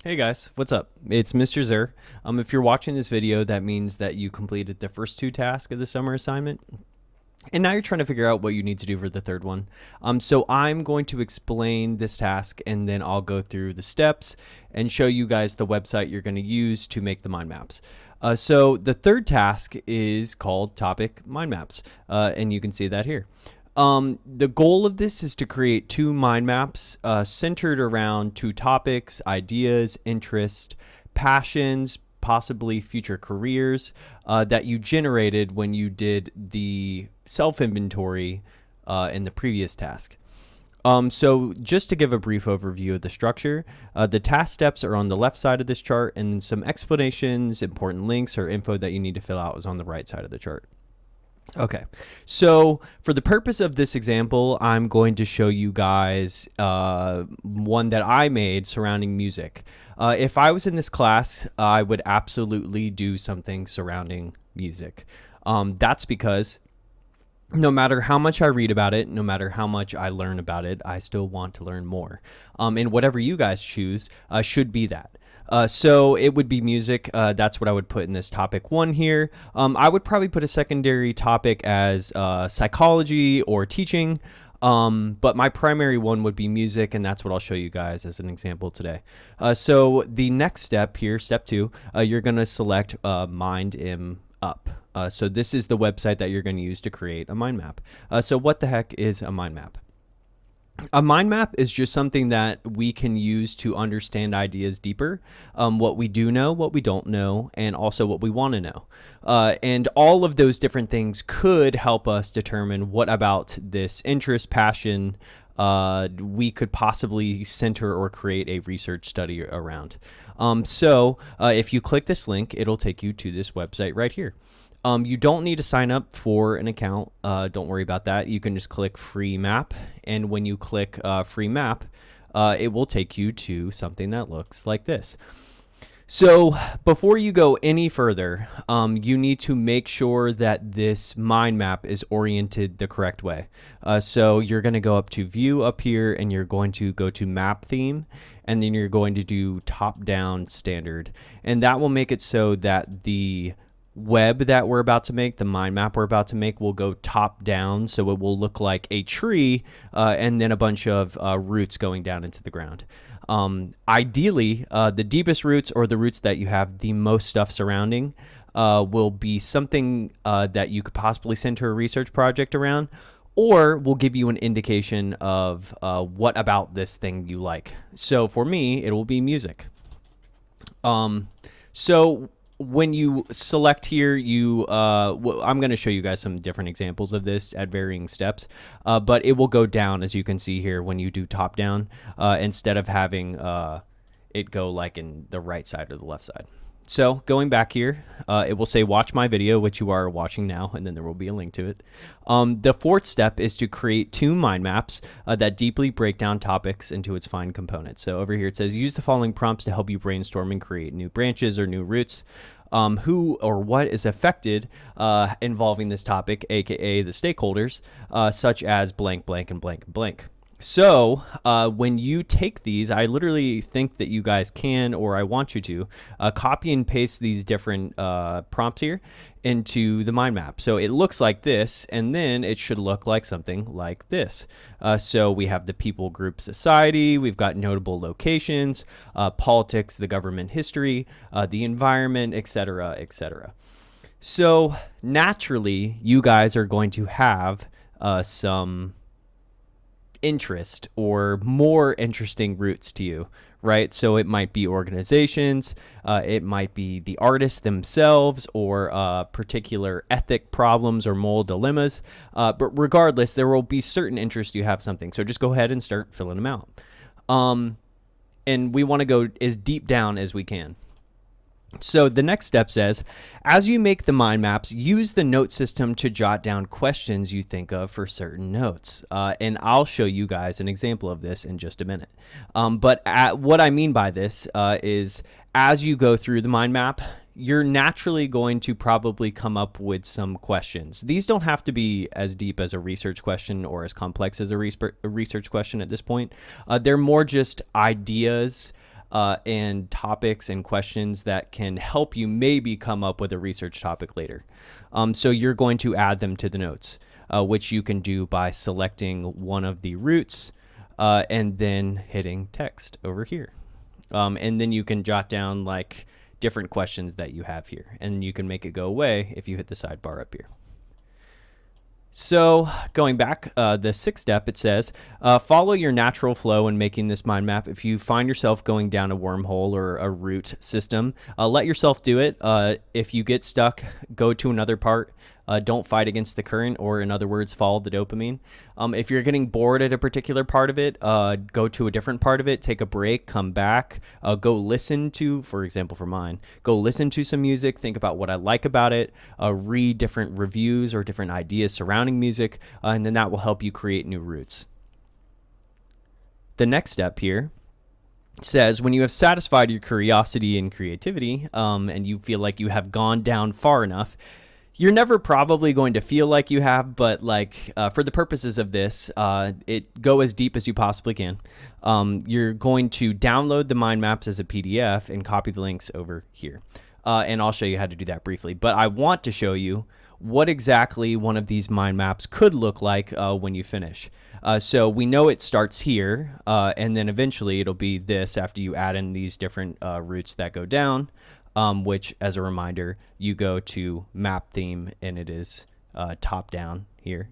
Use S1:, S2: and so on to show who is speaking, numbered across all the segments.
S1: Hey guys, what's up? It's Mr. Zer. If you're watching this video, that means that you completed the first two tasks of the summer assignment, and now you're trying to figure out what you need to do for the third one. So I'm going to explain this task, and then I'll go through the steps and show you guys the website you're going to use to make the mind maps. So the third task is called Topic Mind Maps, and you can see that here. The goal of this is to create two mind maps centered around two topics, ideas, interests, passions, possibly future careers that you generated when you did the self-inventory in the previous task. So just to give a brief overview of the structure, the task steps are on the left side of this chart, and some explanations, important links, or info that you need to fill out is on the right side of the chart. Okay, so for the purpose of this example, I'm going to show you guys one that I made surrounding music. If I was in this class, I would absolutely do something surrounding music. That's because no matter how much I read about it, no matter how much I learn about it, I still want to learn more. And whatever you guys choose should be that. So it would be music. That's what I would put in this topic one here. I would probably put a secondary topic as psychology or teaching. But my primary one would be music, and that's what I'll show you guys as an example today. So the next step here, step two, you're going to select MindM Up. So this is the website that you're going to use to create a mind map. So what the heck is a mind map? A mind map is just something that we can use to understand ideas deeper, what we do know, what we don't know, and also what we want to know. And all of those different things could help us determine what about this interest, passion, we could possibly center or create a research study around. So if you click this link, it'll take you to this website right here. You don't need to sign up for an account. Don't worry about that. You can just click free map. And when you click free map, it will take you to something that looks like this. So before you go any further, you need to make sure that this mind map is oriented the correct way. So you're going to go up to view up here, and you're going to go to map theme, and then you're going to do top down standard. And that will make it so that the web that we're about to make, the mind map we're about to make, will go top down, so it will look like a tree and then a bunch of roots going down into the ground. Ideally, the deepest roots, or the roots that you have the most stuff surrounding, will be something that you could possibly center a research project around, or will give you an indication of what about this thing you like. So for me, it will be music. So when you select here, I'm going to show you guys some different examples of this at varying steps, but it will go down, as you can see here, when you do top down, instead of having it go like in the right side or the left side. So going back here, it will say watch my video, which you are watching now, and then there will be a link to it. The fourth step is to create two mind maps that deeply break down topics into its fine components. So over here it says use the following prompts to help you brainstorm and create new branches or new roots. Who or what is affected involving this topic, aka the stakeholders, such as blank, blank, and blank, and blank. So when you take these, I literally think that you guys can, or I want you to, copy and paste these different prompts here into the mind map. So it looks like this, and then it should look like something like this. So we have the people, group, society, we've got notable locations, politics, the government history, the environment, etc., etc. So naturally, you guys are going to have some interest or more interesting roots to you, right? So it might be organizations, it might be the artists themselves, or particular ethic problems or moral dilemmas. But regardless, there will be certain interests you have something. So just go ahead and start filling them out. And we want to go as deep down as we can. So the next step says, as you make the mind maps, use the note system to jot down questions you think of for certain notes. And I'll show you guys an example of this in just a minute. But what I mean by this is as you go through the mind map, you're naturally going to probably come up with some questions. These don't have to be as deep as a research question or as complex as a research question at this point. They're more just ideas and topics and questions that can help you maybe come up with a research topic later. So you're going to add them to the notes, which you can do by selecting one of the roots and then hitting text over here. And then you can jot down like different questions that you have here, and you can make it go away if you hit the sidebar up here. So going back, the sixth step, it says, follow your natural flow in making this mind map. If you find yourself going down a wormhole or a root system, let yourself do it. If you get stuck, go to another part. Don't fight against the current, or in other words, follow the dopamine. If you're getting bored at a particular part of it, go to a different part of it, take a break, come back, go listen to, for example, for mine, go listen to some music, think about what I like about it, read different reviews or different ideas surrounding music, and then that will help you create new routes. The next step here says, when you have satisfied your curiosity and creativity, and you feel like you have gone down far enough, you're never probably going to feel like you have, but like for the purposes of this, go as deep as you possibly can. You're going to download the mind maps as a PDF and copy the links over here. And I'll show you how to do that briefly. But I want to show you what exactly one of these mind maps could look like when you finish. So we know it starts here, and then eventually it'll be this after you add in these different routes that go down. Which, as a reminder, you go to map theme, and it is top down here,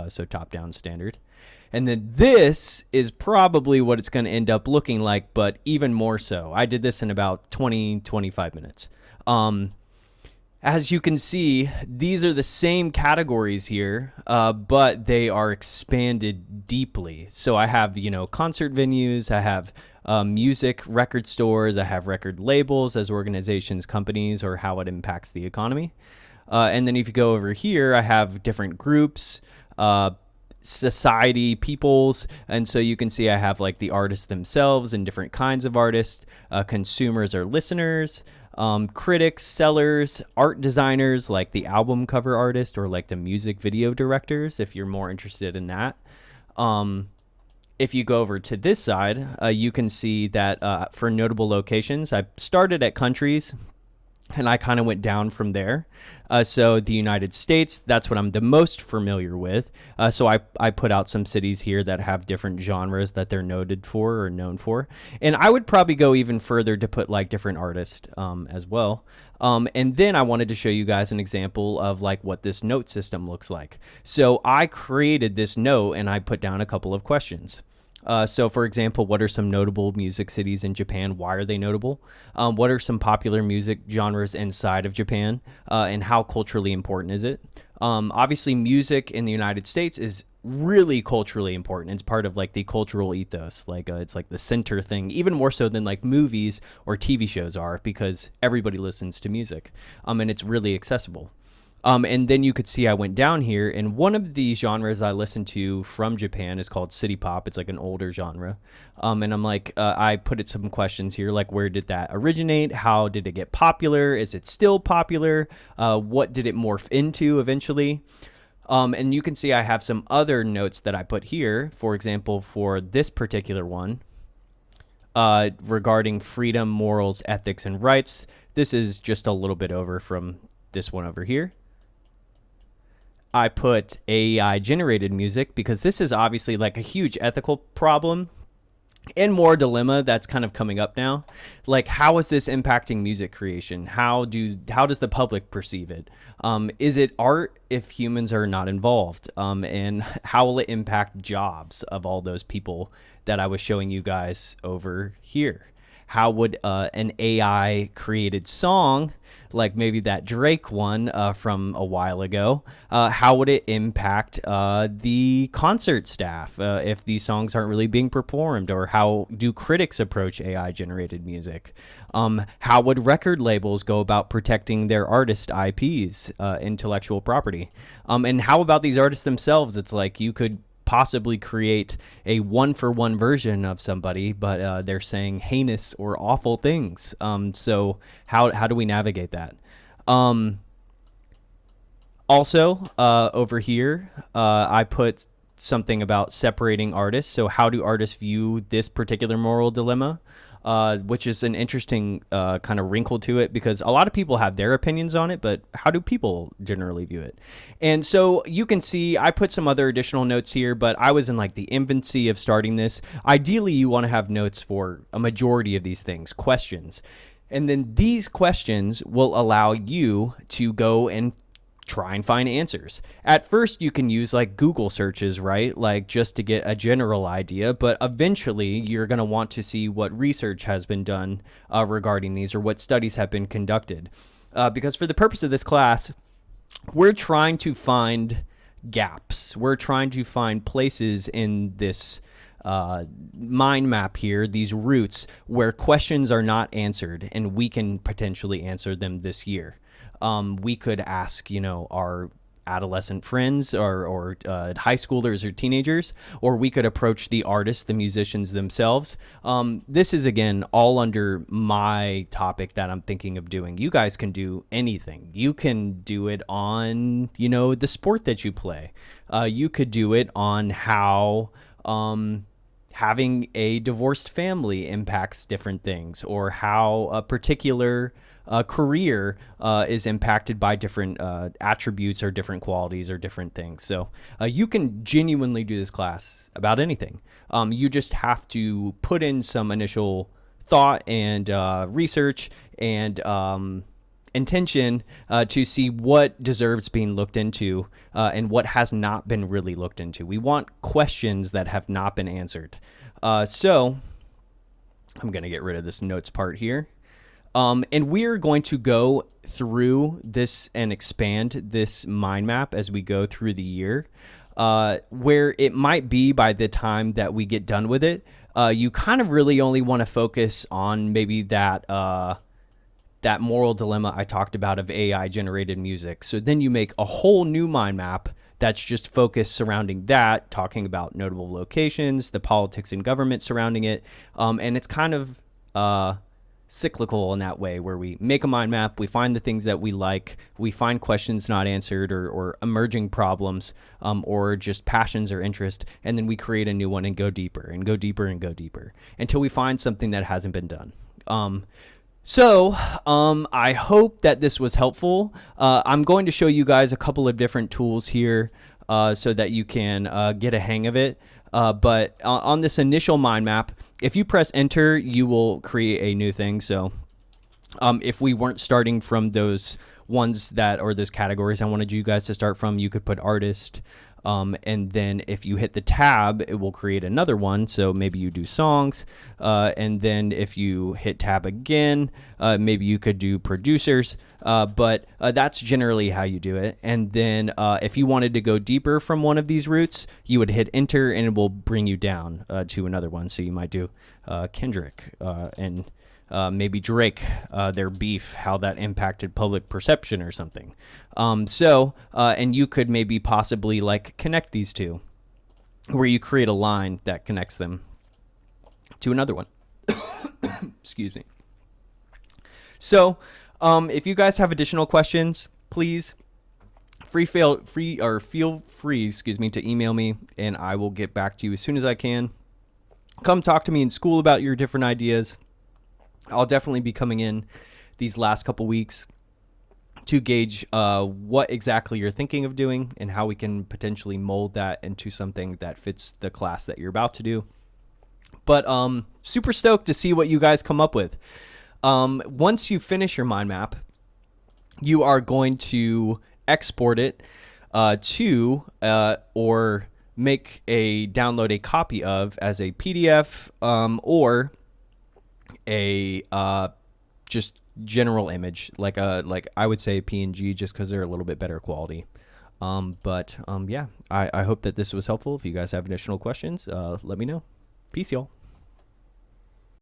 S1: so top down standard. And then this is probably what it's going to end up looking like, but even more so. I did this in about 20-25 minutes. As you can see, these are the same categories here, but they are expanded deeply. So I have, concert venues, I have music record stores, I have record labels as organizations, companies, or how it impacts the economy. And then if you go over here, I have different groups, society, peoples, and so you can see I have like the artists themselves and different kinds of artists, consumers or listeners, critics, sellers, art designers like the album cover artist, or like the music video directors if you're more interested in that. If you go over to this side, you can see that for notable locations, I started at countries, and I kind of went down from there. So the United States, that's what I'm the most familiar with. So I put out some cities here that have different genres that they're noted for or known for. And I would probably go even further to put like different artists as well. And then I wanted to show you guys an example of like what this note system looks like. So I created this note and I put down a couple of questions. So, for example, what are some notable music cities in Japan? Why are they notable? What are some popular music genres inside of Japan? And how culturally important is it? Obviously, music in the United States is really culturally important. It's part of like the cultural ethos. Like it's like the center thing, even more so than like movies or TV shows are, because everybody listens to music, and it's really accessible. And then you could see I went down here, and one of the genres I listened to from Japan is called city pop. It's like an older genre. And I'm like, I put it some questions here, like where did that originate? How did it get popular? Is it still popular? What did it morph into eventually? And you can see I have some other notes that I put here. For example, for this particular one, regarding freedom, morals, ethics, and rights. This is just a little bit over from this one over here. I put AI generated music because this is obviously like a huge ethical problem and more dilemma that's kind of coming up now. Like, how is this impacting music creation? How does the public perceive it? Is it art if humans are not involved? And how will it impact jobs of all those people that I was showing you guys over here? How would an AI created song, like maybe that Drake one from a while ago, how would it impact the concert staff if these songs aren't really being performed? Or how do critics approach AI generated music? How would record labels go about protecting their artist IPs, intellectual property? And how about these artists themselves? It's like you could possibly create a one-for-one version of somebody, but they're saying heinous or awful things. So how do we navigate that? Also, over here, I put something about separating artists. So how do artists view this particular moral dilemma? which is an interesting kind of wrinkle to it, because a lot of people have their opinions on it, but how do people generally view it? And so you can see I put some other additional notes here, but I was in like the infancy of starting this. Ideally, you want to have notes for a majority of these things, questions. And then these questions will allow you to go and try and find answers. At first, you can use like Google searches, right? Like just to get a general idea, but eventually you're going to want to see what research has been done regarding these, or what studies have been conducted. Because for the purpose of this class, we're trying to find gaps. We're trying to find places in this mind map here, these roots where questions are not answered, and we can potentially answer them this year. We could ask, our adolescent friends or high schoolers or teenagers, or we could approach the artists, the musicians themselves. This is, again, all under my topic that I'm thinking of doing. You guys can do anything. You can do it on, the sport that you play. You could do it on how having a divorced family impacts different things, or how a particular career is impacted by different attributes or different qualities or different things. So you can genuinely do this class about anything. You just have to put in some initial thought and research and intention to see what deserves being looked into and what has not been really looked into. We want questions that have not been answered. So I'm going to get rid of this notes part here. And we're going to go through this and expand this mind map as we go through the year, where it might be by the time that we get done with it, you kind of really only want to focus on maybe that moral dilemma I talked about of AI generated music. So then you make a whole new mind map that's just focused surrounding that, talking about notable locations, the politics and government surrounding it. And it's kind of cyclical in that way, where we make a mind map, we find the things that we like, we find questions not answered, or emerging problems, or just passions or interest, and then we create a new one and go deeper and go deeper and go deeper until we find something that hasn't been done. So I hope that this was helpful. I'm going to show you guys a couple of different tools here so that you can get a hang of it. But on this initial mind map, if you press enter, you will create a new thing. So if we weren't starting from those ones or those categories I wanted you guys to start from, you could put artist. And then if you hit the tab, it will create another one. So maybe you do songs. And then if you hit tab again, maybe you could do producers. But that's generally how you do it. And then if you wanted to go deeper from one of these routes, you would hit enter and it will bring you down to another one. So you might do Kendrick and maybe Drake, their beef, how that impacted public perception or something. And you could maybe possibly like connect these two, where you create a line that connects them to another one. Excuse me. So if you guys have additional questions, please feel free to email me, and I will get back to you as soon as I can. Come talk to me in school about your different ideas. I'll definitely be coming in these last couple weeks to gauge what exactly you're thinking of doing and how we can potentially mold that into something that fits the class that you're about to do. But super stoked to see what you guys come up with. Once you finish your mind map, you are going to export it to or download a copy of as a PDF or a just general image, like I would say PNG, just because they're a little bit better quality. Yeah, I hope that this was helpful. If you guys have additional questions, let me know. Peace, y'all.